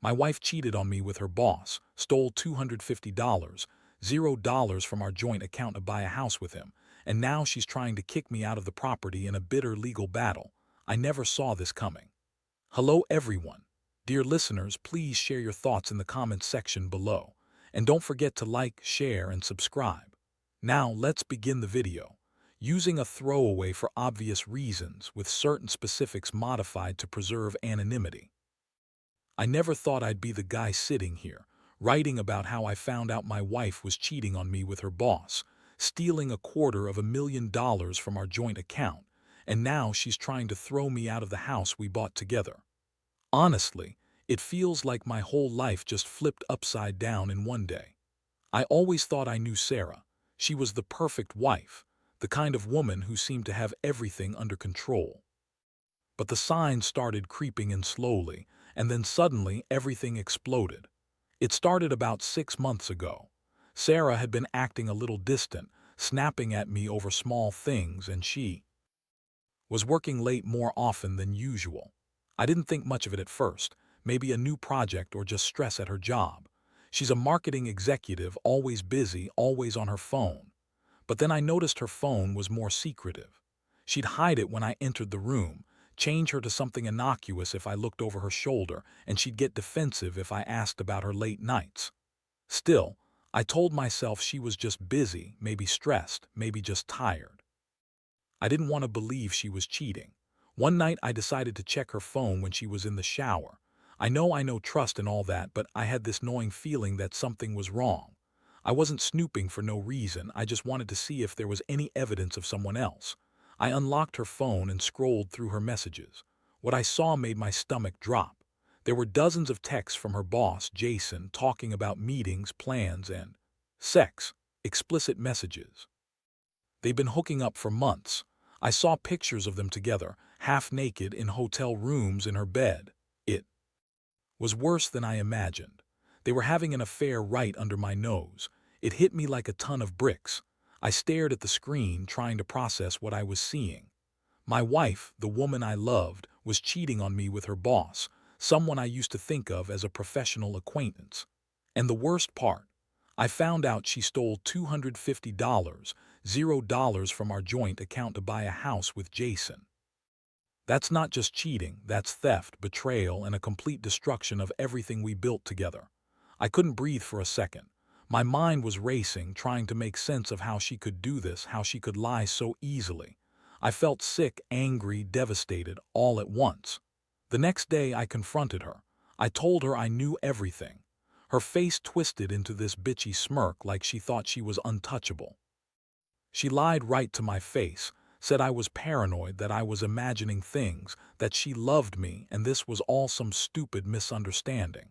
My wife cheated on me with her boss, stole $250, $0 from our joint account to buy a house with him, and now she's trying to kick me out of the property in a bitter legal battle. I never saw this coming. Hello everyone. Dear listeners, please share your thoughts in the comments section below. And don't forget to like, share, and subscribe. Now let's begin the video. Using a throwaway for obvious reasons with certain specifics modified to preserve anonymity. I never thought I'd be the guy sitting here, writing about how I found out my wife was cheating on me with her boss, stealing $250,000 from our joint account, and now she's trying to throw me out of the house we bought together. Honestly, it feels like my whole life just flipped upside down in one day. I always thought I knew Sarah. She was the perfect wife, the kind of woman who seemed to have everything under control. But the signs started creeping in slowly, and then suddenly everything exploded. It started about 6 months ago. Sarah had been acting a little distant, snapping at me over small things, and she was working late more often than usual. I didn't think much of it at first, maybe a new project or just stress at her job. She's a marketing executive, always busy, always on her phone. But then I noticed her phone was more secretive. She'd hide it when I entered the room, change her to something innocuous if I looked over her shoulder, and she'd get defensive if I asked about her late nights. Still, I told myself she was just busy, maybe stressed, maybe just tired. I didn't want to believe she was cheating. One night I decided to check her phone when she was in the shower. I know trust and all that, but I had this gnawing feeling that something was wrong. I wasn't snooping for no reason, I just wanted to see if there was any evidence of someone else. I unlocked her phone and scrolled through her messages. What I saw made my stomach drop. There were dozens of texts from her boss, Jason, talking about meetings, plans, and sex, explicit messages. They'd been hooking up for months. I saw pictures of them together, half naked in hotel rooms in her bed. It was worse than I imagined. They were having an affair right under my nose. It hit me like a ton of bricks. I stared at the screen, trying to process what I was seeing. My wife, the woman I loved, was cheating on me with her boss, someone I used to think of as a professional acquaintance. And the worst part, I found out she stole $250, $0 from our joint account to buy a house with Jason. That's not just cheating, that's theft, betrayal, and a complete destruction of everything we built together. I couldn't breathe for a second. My mind was racing, trying to make sense of how she could do this, how she could lie so easily. I felt sick, angry, devastated, all at once. The next day I confronted her. I told her I knew everything. Her face twisted into this bitchy smirk like she thought she was untouchable. She lied right to my face, said I was paranoid, that I was imagining things, that she loved me, and this was all some stupid misunderstanding.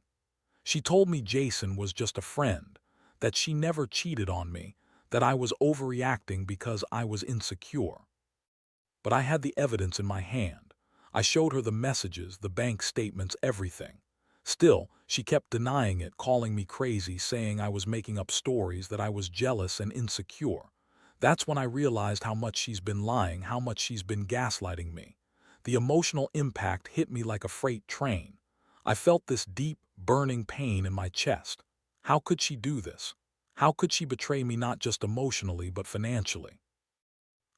She told me Jason was just a friend, that she never cheated on me, that I was overreacting because I was insecure. But I had the evidence in my hand. I showed her the messages, the bank statements, everything. Still, she kept denying it, calling me crazy, saying I was making up stories, that I was jealous and insecure. That's when I realized how much she's been lying, how much she's been gaslighting me. The emotional impact hit me like a freight train. I felt this deep, burning pain in my chest. How could she do this? How could she betray me not just emotionally but financially?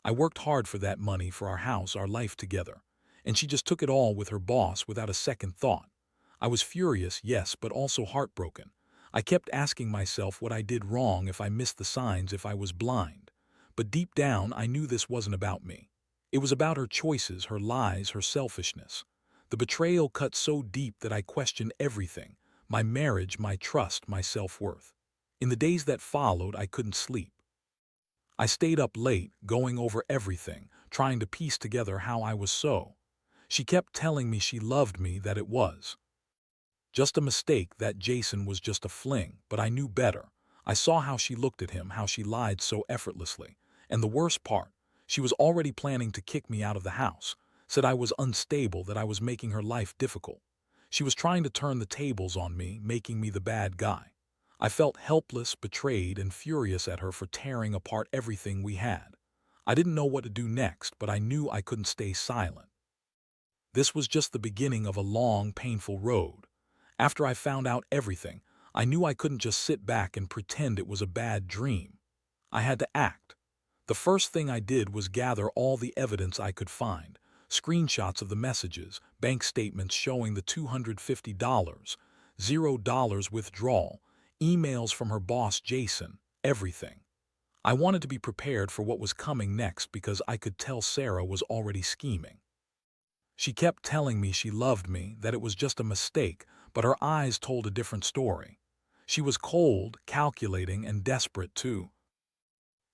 I worked hard for that money, for our house, our life together, and she just took it all with her boss without a second thought. I was furious, yes, but also heartbroken. I kept asking myself what I did wrong, if I missed the signs, if I was blind. But deep down, I knew this wasn't about me. It was about her choices, her lies, her selfishness. The betrayal cut so deep that I questioned everything: my marriage, my trust, my self-worth. In the days that followed, I couldn't sleep. I stayed up late, going over everything, trying to piece together how I was so. She kept telling me she loved me, that it was just a mistake, that Jason was just a fling, but I knew better. I saw how she looked at him, how she lied so effortlessly. And the worst part, she was already planning to kick me out of the house, said I was unstable, that I was making her life difficult. She was trying to turn the tables on me, making me the bad guy. I felt helpless, betrayed, and furious at her for tearing apart everything we had. I didn't know what to do next, but I knew I couldn't stay silent. This was just the beginning of a long, painful road. After I found out everything, I knew I couldn't just sit back and pretend it was a bad dream. I had to act. The first thing I did was gather all the evidence I could find, screenshots of the messages, bank statements showing the $250, $0 withdrawal, emails from her boss Jason, everything. I wanted to be prepared for what was coming next because I could tell Sarah was already scheming. She kept telling me she loved me, that it was just a mistake, but her eyes told a different story. She was cold, calculating, and desperate too.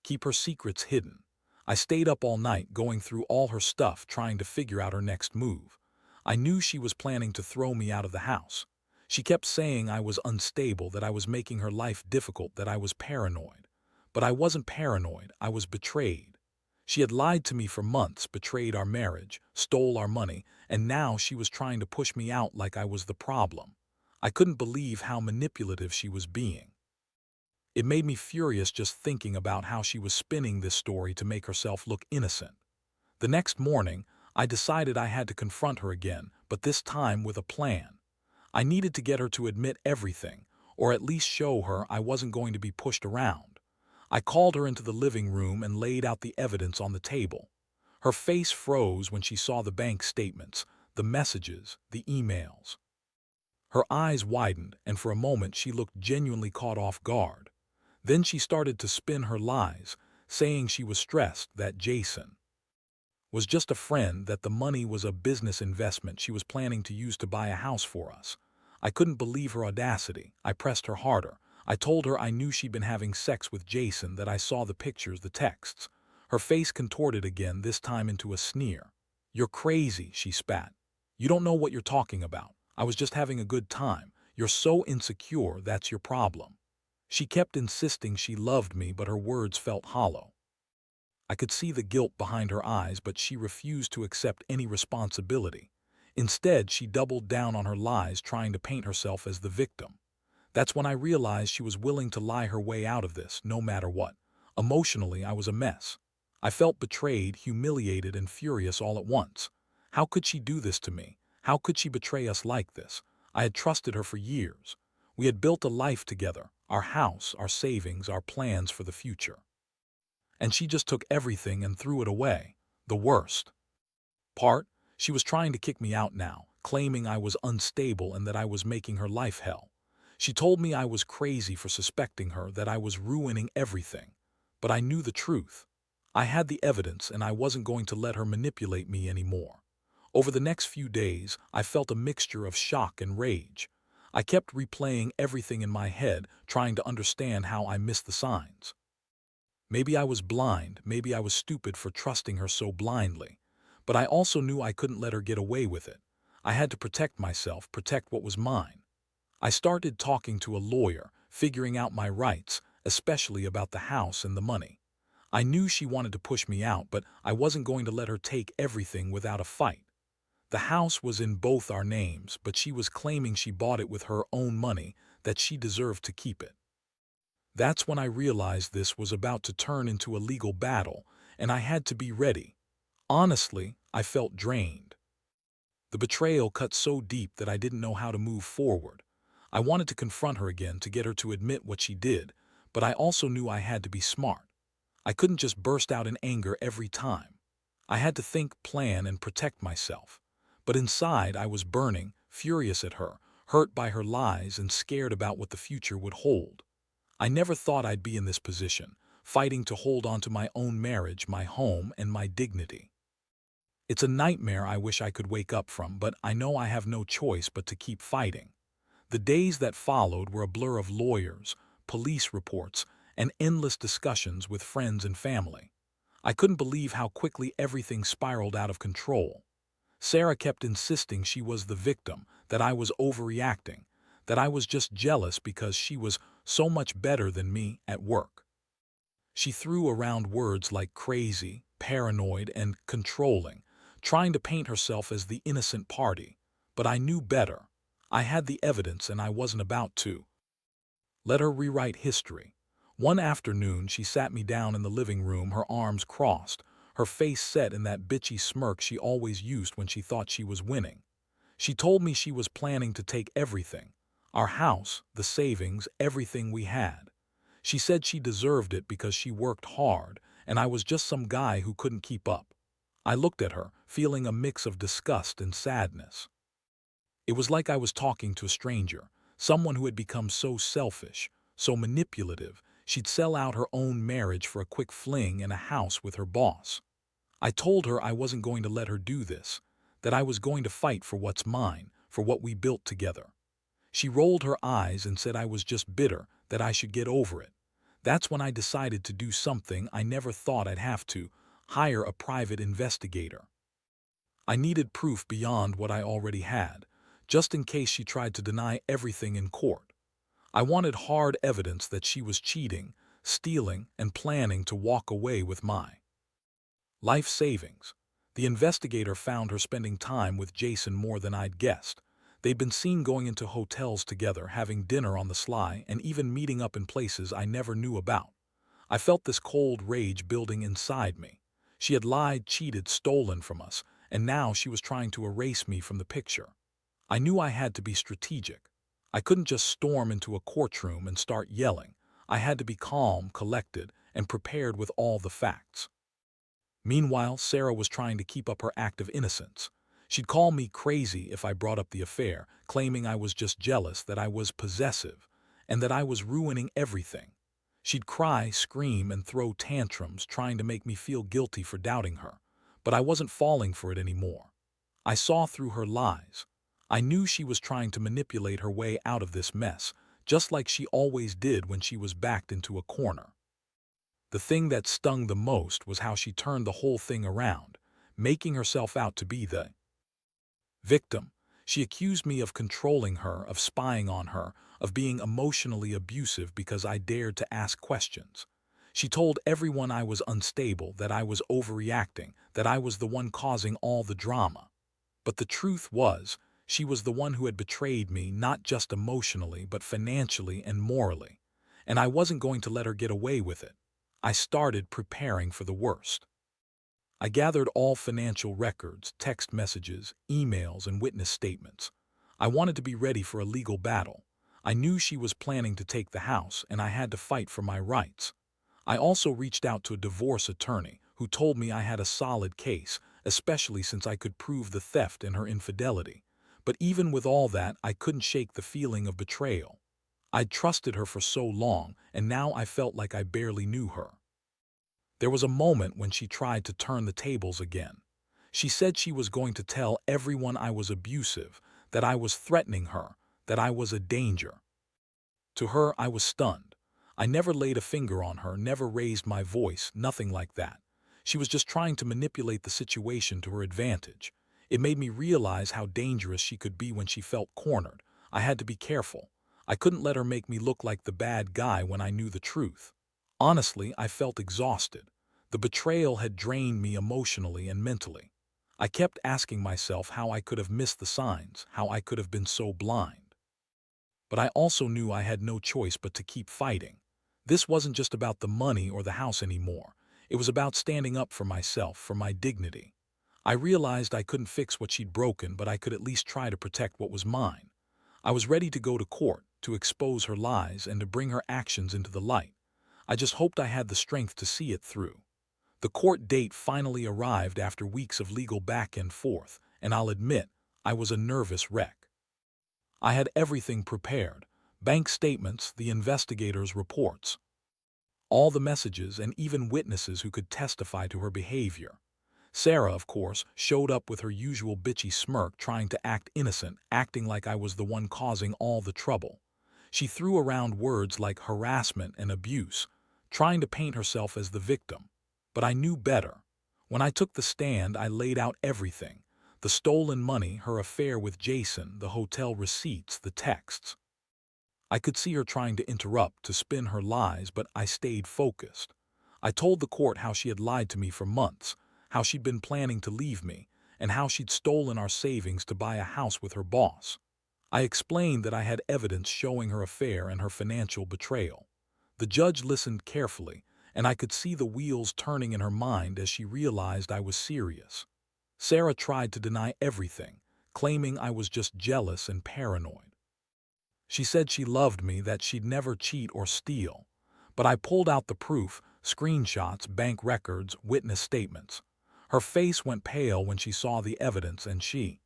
Keep her secrets hidden. I stayed up all night going through all her stuff trying to figure out her next move. I knew she was planning to throw me out of the house. She kept saying I was unstable, that I was making her life difficult, that I was paranoid. But I wasn't paranoid, I was betrayed. She had lied to me for months, betrayed our marriage, stole our money, and now she was trying to push me out like I was the problem. I couldn't believe how manipulative she was being. It made me furious just thinking about how she was spinning this story to make herself look innocent. The next morning, I decided I had to confront her again, but this time with a plan. I needed to get her to admit everything, or at least show her I wasn't going to be pushed around. I called her into the living room and laid out the evidence on the table. Her face froze when she saw the bank statements, the messages, the emails. Her eyes widened, and for a moment she looked genuinely caught off guard. Then she started to spin her lies, saying she was stressed, that Jason was just a friend, that the money was a business investment she was planning to use to buy a house for us. I couldn't believe her audacity. I pressed her harder. I told her I knew she'd been having sex with Jason, that I saw the pictures, the texts. Her face contorted again, this time into a sneer. "You're crazy," she spat. "You don't know what you're talking about. I was just having a good time. You're so insecure, that's your problem." She kept insisting she loved me, but her words felt hollow. I could see the guilt behind her eyes, but she refused to accept any responsibility. Instead, she doubled down on her lies, trying to paint herself as the victim. That's when I realized she was willing to lie her way out of this, no matter what. Emotionally, I was a mess. I felt betrayed, humiliated, and furious all at once. How could she do this to me? How could she betray us like this? I had trusted her for years. We had built a life together, our house, our savings, our plans for the future. And she just took everything and threw it away. The worst part, she was trying to kick me out now, claiming I was unstable and that I was making her life hell. She told me I was crazy for suspecting her, that I was ruining everything. But I knew the truth. I had the evidence, and I wasn't going to let her manipulate me anymore. Over the next few days, I felt a mixture of shock and rage. I kept replaying everything in my head, trying to understand how I missed the signs. Maybe I was blind, maybe I was stupid for trusting her so blindly. But I also knew I couldn't let her get away with it. I had to protect myself, protect what was mine. I started talking to a lawyer, figuring out my rights, especially about the house and the money. I knew she wanted to push me out, but I wasn't going to let her take everything without a fight. The house was in both our names, but she was claiming she bought it with her own money, that she deserved to keep it. That's when I realized this was about to turn into a legal battle, and I had to be ready. Honestly, I felt drained. The betrayal cut so deep that I didn't know how to move forward. I wanted to confront her again, to get her to admit what she did, but I also knew I had to be smart. I couldn't just burst out in anger every time. I had to think, plan, and protect myself. But inside, I was burning, furious at her, hurt by her lies, and scared about what the future would hold. I never thought I'd be in this position, fighting to hold on to my own marriage, my home, and my dignity. It's a nightmare I wish I could wake up from, but I know I have no choice but to keep fighting. The days that followed were a blur of lawyers, police reports, and endless discussions with friends and family. I couldn't believe how quickly everything spiraled out of control. Sarah kept insisting she was the victim, that I was overreacting, that I was just jealous because she was so much better than me at work. She threw around words like crazy, paranoid, and controlling, trying to paint herself as the innocent party. But I knew better. I had the evidence, and I wasn't about to let her rewrite history. One afternoon, she sat me down in the living room, her arms crossed, her face set in that bitchy smirk she always used when she thought she was winning. She told me she was planning to take everything, Our house, the savings, everything we had. She said she deserved it because she worked hard, and I was just some guy who couldn't keep up. I looked at her, feeling a mix of disgust and sadness. It was like I was talking to a stranger, someone who had become so selfish, so manipulative, she'd sell out her own marriage for a quick fling and a house with her boss. I told her I wasn't going to let her do this, that I was going to fight for what's mine, for what we built together. She rolled her eyes and said I was just bitter, that I should get over it. That's when I decided to do something I never thought I'd have to: hire a private investigator. I needed proof beyond what I already had, just in case she tried to deny everything in court. I wanted hard evidence that she was cheating, stealing, and planning to walk away with my life savings. The investigator found her spending time with Jason more than I'd guessed. They'd been seen going into hotels together, having dinner on the sly, and even meeting up in places I never knew about. I felt this cold rage building inside me. She had lied, cheated, stolen from us, and now she was trying to erase me from the picture. I knew I had to be strategic. I couldn't just storm into a courtroom and start yelling. I had to be calm, collected, and prepared with all the facts. Meanwhile, Sarah was trying to keep up her act of innocence. She'd call me crazy if I brought up the affair, claiming I was just jealous, that I was possessive, and that I was ruining everything. She'd cry, scream, and throw tantrums, trying to make me feel guilty for doubting her. But I wasn't falling for it anymore. I saw through her lies. I knew she was trying to manipulate her way out of this mess, just like she always did when she was backed into a corner. The thing that stung the most was how she turned the whole thing around, making herself out to be the victim. She accused me of controlling her, of spying on her, of being emotionally abusive because I dared to ask questions. She told everyone I was unstable, that I was overreacting, that I was the one causing all the drama. But the truth was, she was the one who had betrayed me, not just emotionally, but financially and morally. And I wasn't going to let her get away with it. I started preparing for the worst. I gathered all financial records, text messages, emails, and witness statements. I wanted to be ready for a legal battle. I knew she was planning to take the house, and I had to fight for my rights. I also reached out to a divorce attorney who told me I had a solid case, especially since I could prove the theft and her infidelity. But even with all that, I couldn't shake the feeling of betrayal. I'd trusted her for so long, and now I felt like I barely knew her. There was a moment when she tried to turn the tables again. She said she was going to tell everyone I was abusive, that I was threatening her, that I was a danger. To her, I was stunned. I never laid a finger on her, never raised my voice, nothing like that. She was just trying to manipulate the situation to her advantage. It made me realize how dangerous she could be when she felt cornered. I had to be careful. I couldn't let her make me look like the bad guy when I knew the truth. Honestly, I felt exhausted. The betrayal had drained me emotionally and mentally. I kept asking myself how I could have missed the signs, how I could have been so blind. But I also knew I had no choice but to keep fighting. This wasn't just about the money or the house anymore. It was about standing up for myself, for my dignity. I realized I couldn't fix what she'd broken, but I could at least try to protect what was mine. I was ready to go to court, to expose her lies, and to bring her actions into the light. I just hoped I had the strength to see it through. The court date finally arrived after weeks of legal back and forth, and I'll admit, I was a nervous wreck. I had everything prepared: bank statements, the investigators' reports, all the messages, and even witnesses who could testify to her behavior. Sarah, of course, showed up with her usual bitchy smirk, trying to act innocent, acting like I was the one causing all the trouble. She threw around words like harassment and abuse, trying to paint herself as the victim. But I knew better. When I took the stand, I laid out everything: the stolen money, her affair with Jason, the hotel receipts, the texts. I could see her trying to interrupt, to spin her lies, but I stayed focused. I told the court how she had lied to me for months, how she'd been planning to leave me, and how she'd stolen our savings to buy a house with her boss. I explained that I had evidence showing her affair and her financial betrayal. The judge listened carefully, and I could see the wheels turning in her mind as she realized I was serious. Sarah tried to deny everything, claiming I was just jealous and paranoid. She said she loved me, that she'd never cheat or steal. But I pulled out the proof, screenshots, bank records, witness statements. Her face went pale when she saw the evidence, and she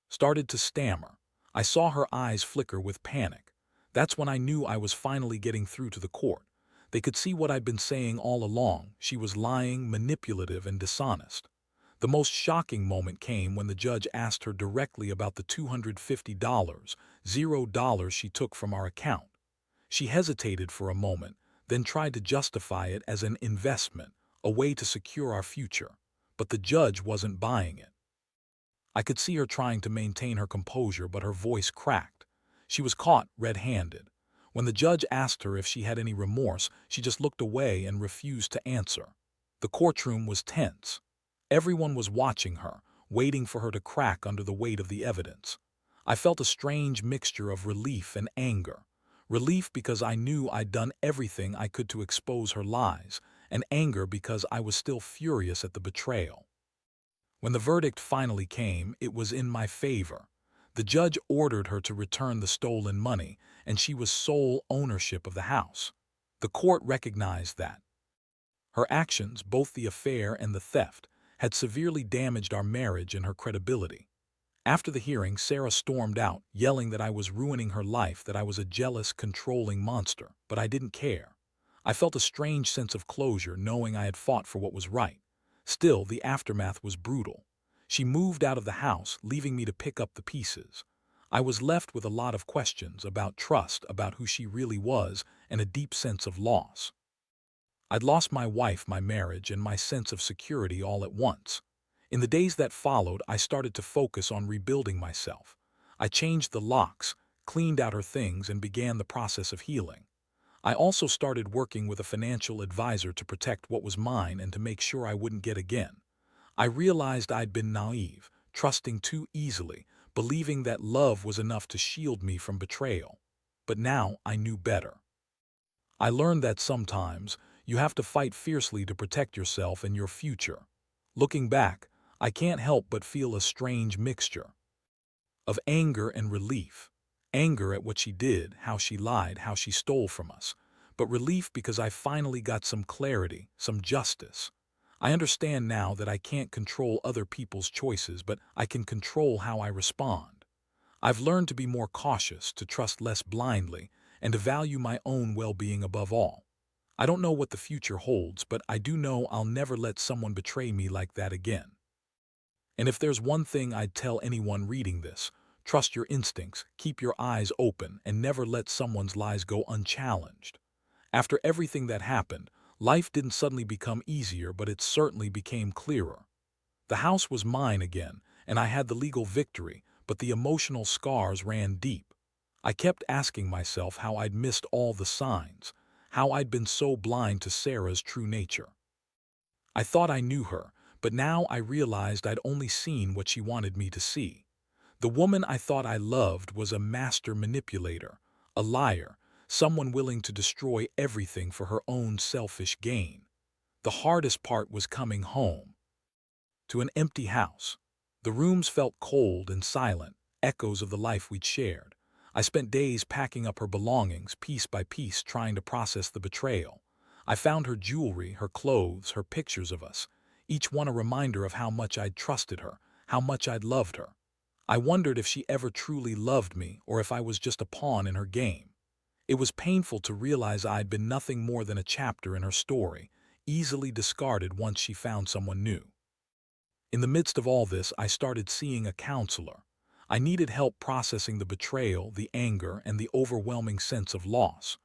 started to stammer. I saw her eyes flicker with panic. That's when I knew I was finally getting through to the court. They could see what I'd been saying all along. She was lying, manipulative, and dishonest. The most shocking moment came when the judge asked her directly about the $250, $0 she took from our account. She hesitated for a moment, then tried to justify it as an investment, a way to secure our future. But the judge wasn't buying it. I could see her trying to maintain her composure, but her voice cracked. She was caught red-handed. When the judge asked her if she had any remorse, she just looked away and refused to answer. The courtroom was tense. Everyone was watching her, waiting for her to crack under the weight of the evidence. I felt a strange mixture of relief and anger. Relief because I knew I'd done everything I could to expose her lies, and anger because I was still furious at the betrayal. When the verdict finally came, it was in my favor. The judge ordered her to return the stolen money, and she was sole ownership of the house. The court recognized that her actions, both the affair and the theft, had severely damaged our marriage and her credibility. After the hearing, Sarah stormed out, yelling that I was ruining her life, that I was a jealous, controlling monster. But I didn't care. I felt a strange sense of closure, knowing I had fought for what was right. Still, the aftermath was brutal. She moved out of the house, leaving me to pick up the pieces. I was left with a lot of questions about trust, about who she really was, and a deep sense of loss. I'd lost my wife, my marriage, and my sense of security all at once. In the days that followed, I started to focus on rebuilding myself. I changed the locks, cleaned out her things, and began the process of healing. I also started working with a financial advisor to protect what was mine and to make sure I wouldn't get again. I realized I'd been naive, trusting too easily, believing that love was enough to shield me from betrayal. But now I knew better. I learned that sometimes you have to fight fiercely to protect yourself and your future. Looking back, I can't help but feel a strange mixture of anger and relief. Anger at what she did, how she lied, how she stole from us. But relief because I finally got some clarity, some justice. I understand now that I can't control other people's choices, but I can control how I respond. I've learned to be more cautious, to trust less blindly, and to value my own well-being above all. I don't know what the future holds, but I do know I'll never let someone betray me like that again. And if there's one thing I'd tell anyone reading this, trust your instincts, keep your eyes open, and never let someone's lies go unchallenged. After everything that happened, life didn't suddenly become easier, but it certainly became clearer. The house was mine again, and I had the legal victory, but the emotional scars ran deep. I kept asking myself how I'd missed all the signs, how I'd been so blind to Sarah's true nature. I thought I knew her, but now I realized I'd only seen what she wanted me to see. The woman I thought I loved was a master manipulator, a liar, someone willing to destroy everything for her own selfish gain. The hardest part was coming home to an empty house. The rooms felt cold and silent, echoes of the life we'd shared. I spent days packing up her belongings, piece by piece, trying to process the betrayal. I found her jewelry, her clothes, her pictures of us, each one a reminder of how much I'd trusted her, how much I'd loved her. I wondered if she ever truly loved me or if I was just a pawn in her game. It was painful to realize I'd been nothing more than a chapter in her story, easily discarded once she found someone new. In the midst of all this, I started seeing a counselor. I needed help processing the betrayal, the anger, and the overwhelming sense of loss.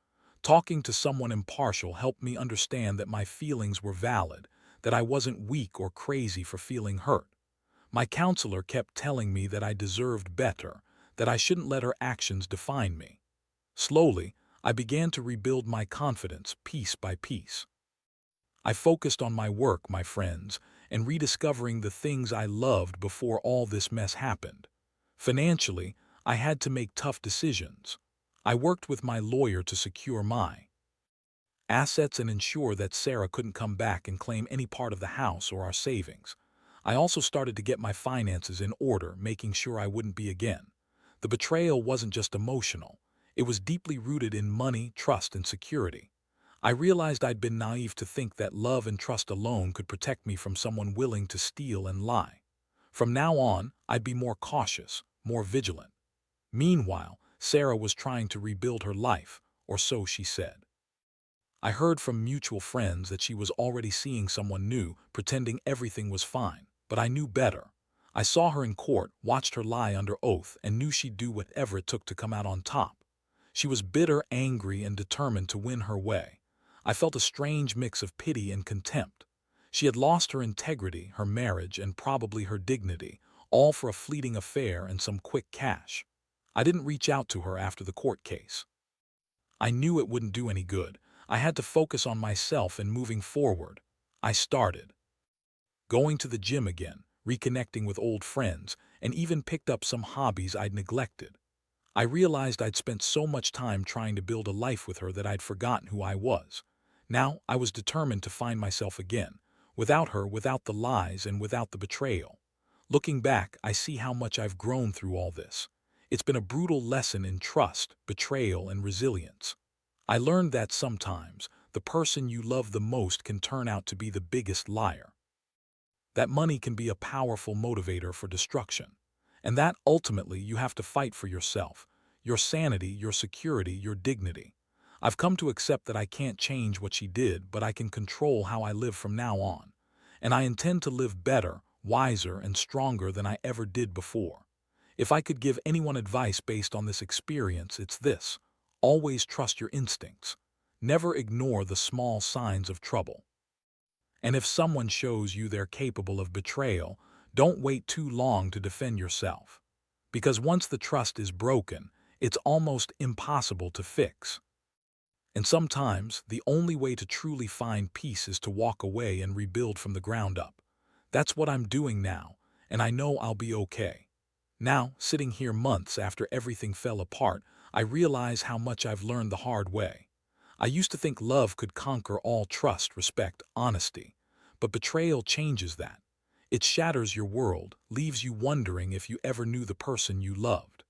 Talking to someone impartial helped me understand that my feelings were valid, that I wasn't weak or crazy for feeling hurt. My counselor kept telling me that I deserved better, that I shouldn't let her actions define me. Slowly, I began to rebuild my confidence piece by piece. I focused on my work, my friends, and rediscovering the things I loved before all this mess happened. Financially, I had to make tough decisions. I worked with my lawyer to secure my assets and ensure that Sarah couldn't come back and claim any part of the house or our savings. I also started to get my finances in order, making sure I wouldn't be again. The betrayal wasn't just emotional. It was deeply rooted in money, trust, and security. I realized I'd been naive to think that love and trust alone could protect me from someone willing to steal and lie. From now on, I'd be more cautious, more vigilant. Meanwhile, Sarah was trying to rebuild her life, or so she said. I heard from mutual friends that she was already seeing someone new, pretending everything was fine, but I knew better. I saw her in court, watched her lie under oath, and knew she'd do whatever it took to come out on top. She was bitter, angry, and determined to win her way. I felt a strange mix of pity and contempt. She had lost her integrity, her marriage, and probably her dignity, all for a fleeting affair and some quick cash. I didn't reach out to her after the court case. I knew it wouldn't do any good. I had to focus on myself and moving forward. I started going to the gym again, reconnecting with old friends, and even picked up some hobbies I'd neglected. I realized I'd spent so much time trying to build a life with her that I'd forgotten who I was. Now I was determined to find myself again, without her, without the lies, and without the betrayal. Looking back, I see how much I've grown through all this. It's been a brutal lesson in trust, betrayal, and resilience. I learned that sometimes the person you love the most can turn out to be the biggest liar. That money can be a powerful motivator for destruction. And that ultimately you have to fight for yourself, your sanity, your security, your dignity. I've come to accept that I can't change what she did, but I can control how I live from now on. And I intend to live better, wiser, and stronger than I ever did before. If I could give anyone advice based on this experience, it's this: always trust your instincts. Never ignore the small signs of trouble. And if someone shows you they're capable of betrayal, don't wait too long to defend yourself. Because once the trust is broken, it's almost impossible to fix. And sometimes, the only way to truly find peace is to walk away and rebuild from the ground up. That's what I'm doing now, and I know I'll be okay. Now, sitting here months after everything fell apart, I realize how much I've learned the hard way. I used to think love could conquer all trust, respect, honesty. But betrayal changes that. It shatters your world, leaves you wondering if you ever knew the person you loved.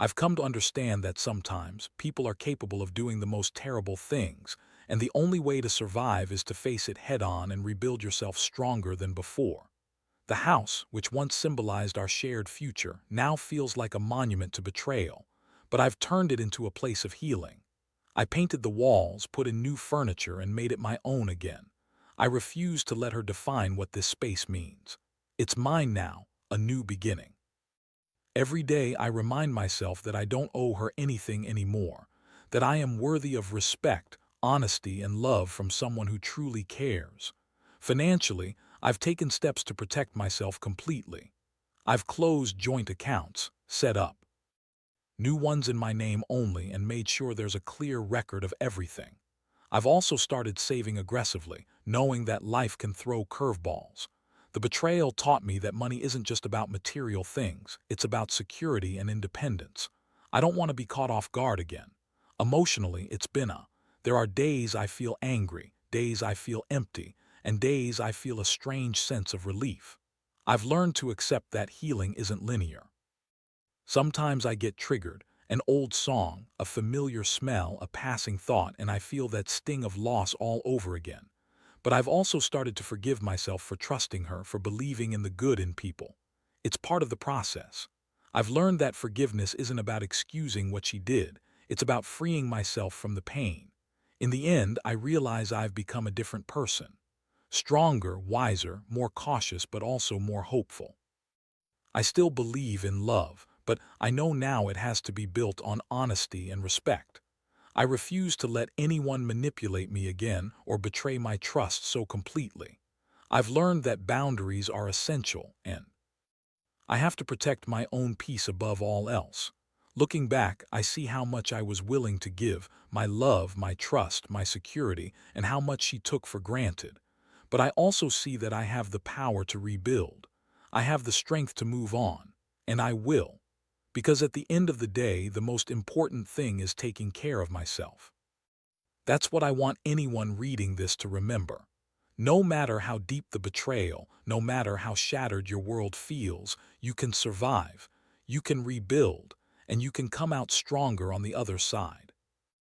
I've come to understand that sometimes people are capable of doing the most terrible things, and the only way to survive is to face it head-on and rebuild yourself stronger than before. The house, which once symbolized our shared future, now feels like a monument to betrayal, but I've turned it into a place of healing. I painted the walls, put in new furniture, and made it my own again. I refuse to let her define what this space means. It's mine now, a new beginning. Every day I remind myself that I don't owe her anything anymore, that I am worthy of respect, honesty, and love from someone who truly cares. Financially, I've taken steps to protect myself completely. I've closed joint accounts, set up new ones in my name only, and made sure there's a clear record of everything. I've also started saving aggressively, knowing that life can throw curveballs. The betrayal taught me that money isn't just about material things, it's about security and independence. I don't want to be caught off guard again. Emotionally, there are days I feel angry, days I feel empty, and days I feel a strange sense of relief. I've learned to accept that healing isn't linear. Sometimes I get triggered, an old song, a familiar smell, a passing thought, and I feel that sting of loss all over again. But I've also started to forgive myself for trusting her, for believing in the good in people. It's part of the process. I've learned that forgiveness isn't about excusing what she did, it's about freeing myself from the pain. In the end, I realize I've become a different person. Stronger, wiser, more cautious, but also more hopeful. I still believe in love, but I know now it has to be built on honesty and respect. I refuse to let anyone manipulate me again or betray my trust so completely. I've learned that boundaries are essential, and I have to protect my own peace above all else. Looking back, I see how much I was willing to give, my love, my trust, my security, and how much she took for granted. But I also see that I have the power to rebuild. I have the strength to move on, and I will. Because at the end of the day, the most important thing is taking care of myself. That's what I want anyone reading this to remember. No matter how deep the betrayal, no matter how shattered your world feels, you can survive, you can rebuild, and you can come out stronger on the other side.